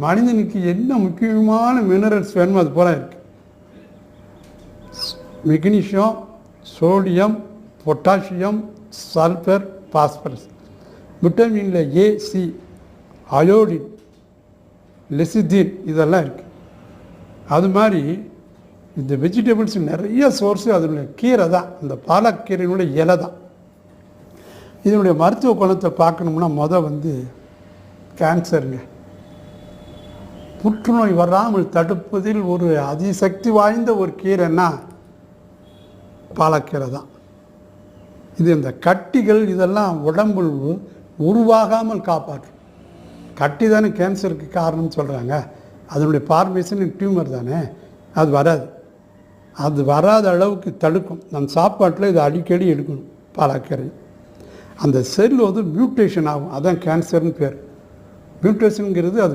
மனிதனுக்கு என்ன முக்கியமான மினரல்ஸ் வேணுமோ அது போல இருக்குது. Magnesium, sodium, potassium, sulphur, phosphorus. விட்டமினில் ஏ, சி, அயோடின், லெசிதின் இதெல்லாம் இருக்குது. அது மாதிரி இந்த வெஜிடபிள்ஸ் நிறைய சோர்ஸு அதனுடைய கீரை தான், இந்த பாலக்கீரையினுடைய இலை தான். இதனுடைய மருத்துவ குணத்தை பார்க்கணும்னா கேன்சருங்க, புற்றுநோய் வராமல் தடுப்பதில் ஒரு அதிசக்தி வாய்ந்த ஒரு கீரைன்னா பாலக்கீரை தான். இது இந்த கட்டிகள் இதெல்லாம் உடம்புல் உருவாகாமல் காப்பாற்றும். கட்டி தானே கேன்சருக்கு காரணம்னு சொல்கிறாங்க. அதனுடைய ஃபார்மேஷன் டியூமர் தானே, அது வராது. அது வராத அளவுக்கு தடுக்கும். நம்ம சாப்பாட்டில் இதை அடிக்கடி எடுக்கணும் பாலக்கீரை. அந்த செல் மியூட்டேஷன் ஆகும், அதான் கேன்சர்னு பேர். மியூட்டேஷனுங்கிறது அது